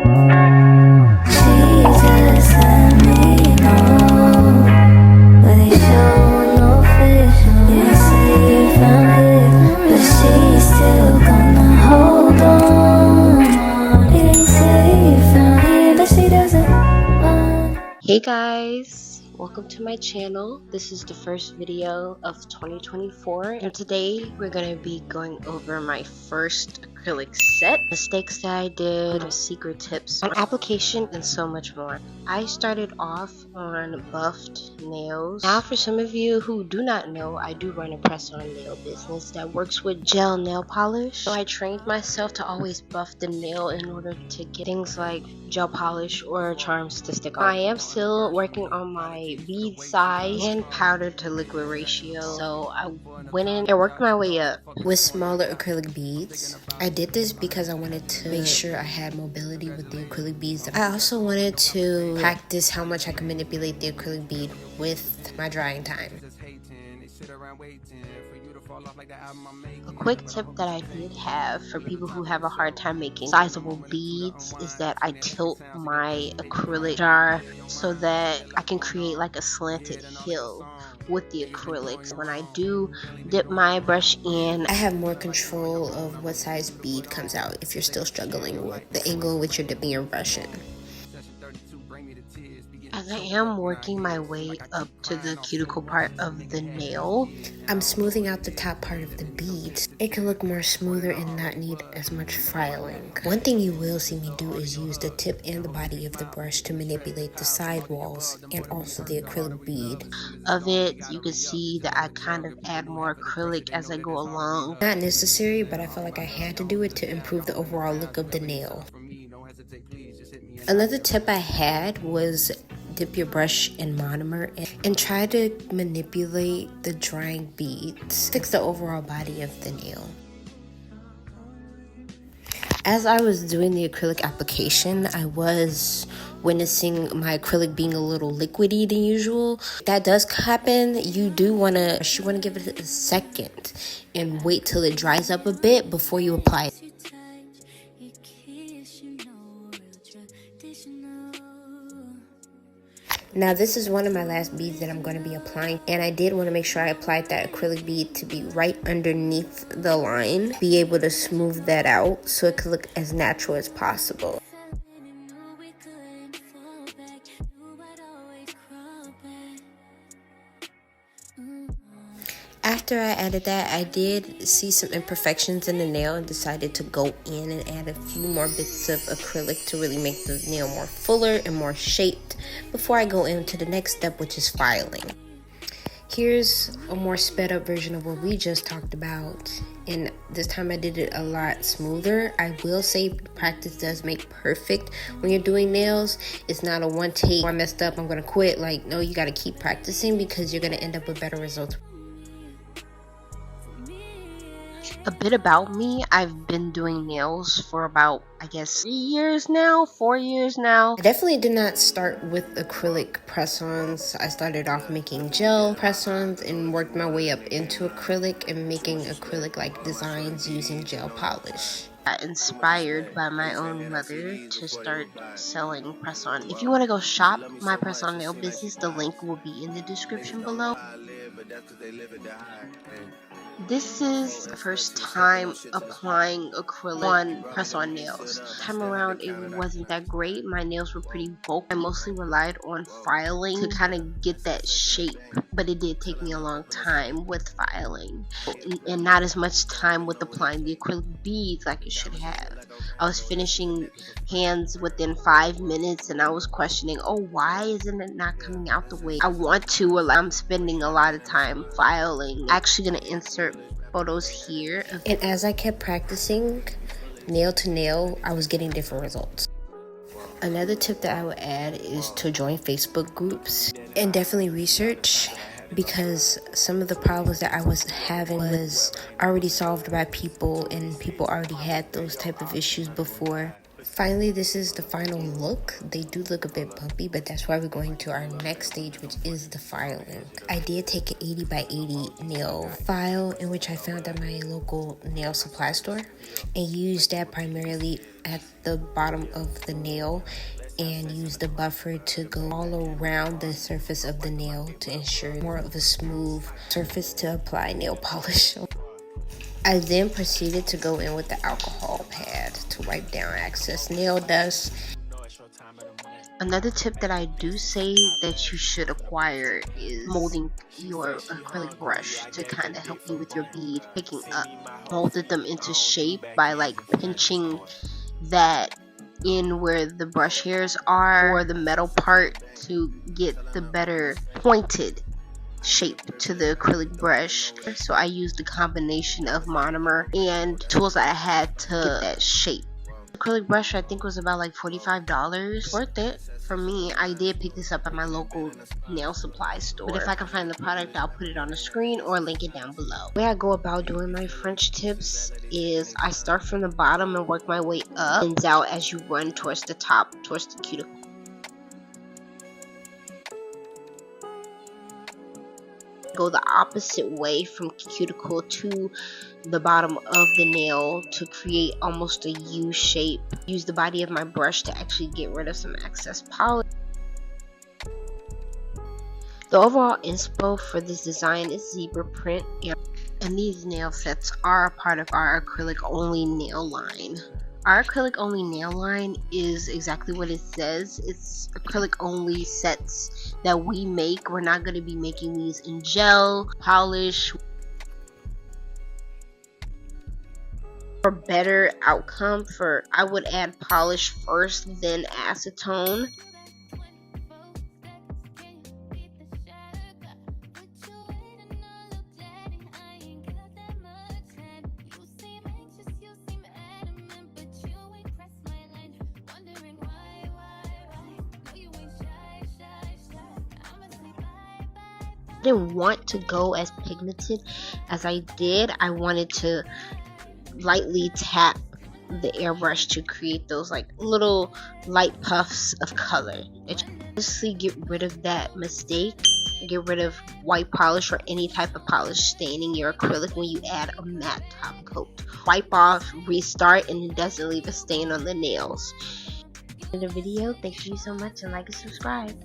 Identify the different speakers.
Speaker 1: Hey guys, welcome to my channel. This is the first video of 2024 and today we're going to be going over my first acrylic set, mistakes that I did, secret tips on application, and so much more. I started off on buffed nails. Now for some of you who do not know, I do run a press-on nail business that works with gel nail polish. So I trained myself to always buff the nail in order to get things like gel polish or charms to stick on. I am still working on my bead size and powder to liquid ratio, so I went in and worked my way up with smaller acrylic beads. I did this because I wanted to make sure I had mobility with the acrylic beads. I also wanted to practice how much I can manipulate the acrylic bead with my drying time. A quick tip that I did have for people who have a hard time making sizable beads is that I tilt my acrylic jar so that I can create like a slanted hill with the acrylics. When I do dip my brush in, I have more control of what size bead comes out if you're still struggling with the angle in which you're dipping your brush in. As I am working my way up to the cuticle part of the nail, I'm smoothing out the top part of the beads. It can look more smoother and not need as much filing. One thing you will see me do is use the tip and the body of the brush to manipulate the side walls and also the acrylic bead of it. You can see that I kind of add more acrylic as I go along. Not necessary, but I felt like I had to do it to improve the overall look of the nail. Another tip I had was dip your brush in monomer and try to manipulate the drying beads. Fix the overall body of the nail. As I was doing the acrylic application, I was witnessing my acrylic being a little liquidy than usual. That does happen. You want to give it a second and wait till it dries up a bit before you apply it. Now this is one of my last beads that I'm going to be applying, and I did want to make sure I applied that acrylic bead to be right underneath the line, be able to smooth that out so it could look as natural as possible. After I added that, I did see some imperfections in the nail and decided to go in and add a few more bits of acrylic to really make the nail more fuller and more shaped before I go into the next step, which is filing. Here's a more sped up version of what we just talked about, and this time I did it a lot smoother. I will say practice does make perfect when you're doing nails. It's not a one take, oh, I messed up, I'm gonna quit. Like, no, you gotta keep practicing because you're gonna end up with better results. A bit about me, I've been doing nails for about, I guess, 4 years now. I definitely did not start with acrylic press-ons. I started off making gel press-ons and worked my way up into acrylic and making acrylic-like designs using gel polish. I got inspired by my own mother to start selling press-on. If you want to go shop my press-on nail business, the link will be in the description below. This is the first time applying acrylic on press-on nails. This time around, it wasn't that great. My nails were pretty bulky. I mostly relied on filing to kind of get that shape, but it did take me a long time with filing and not as much time with applying the acrylic beads like it should have. I was finishing hands within 5 minutes and I was questioning, oh, why isn't it not coming out the way I want to, or like I'm spending a lot of time filing. I'm actually going to insert photos here. And as I kept practicing nail to nail, I was getting different results. Another tip that I would add is to join Facebook groups and definitely research, because some of the problems that I was having was already solved by people and people already had those type of issues before. Finally, this is the final look. They do look a bit bumpy, but that's why we're going to our next stage, which is the filing. I did take an 80 by 80 nail file, in which I found at my local nail supply store, and used that primarily at the bottom of the nail, and use the buffer to go all around the surface of the nail to ensure more of a smooth surface to apply nail polish. I then proceeded to go in with the alcohol pad to wipe down excess nail dust. Another tip that I do say that you should acquire is molding your acrylic brush to kind of help you with your bead picking up. Molded them into shape by like pinching that in where the brush hairs are, or the metal part, to get the better pointed shape to the acrylic brush. So I used a combination of monomer and tools that I had to get that shape. Acrylic brush I think was about like $45. Worth it for me. I did pick this up at my local nail supply store, but if I can find the product, I'll put it on the screen or link it down below. The way I go about doing my French tips is I start from the bottom and work my way up and out as you run towards the top, towards the cuticle. Go the opposite way from cuticle to the bottom of the nail to create almost a U shape. Use the body of my brush to actually get rid of some excess polish. The overall inspo for this design is zebra print, and these nail sets are a part of our acrylic only nail line. Our acrylic only nail line is exactly what it says. It's acrylic only sets that we make. We're not going to be making these in gel, polish. For better outcome, I would add polish first, then acetone. Didn't want to go as pigmented as I did. I wanted to lightly tap the airbrush to create those like little light puffs of color. Honestly, get rid of that mistake. Get rid of white polish or any type of polish staining your acrylic when you add a matte top coat. Wipe off, restart, and it doesn't leave a stain on the nails. In the video, thank you so much, and like and subscribe.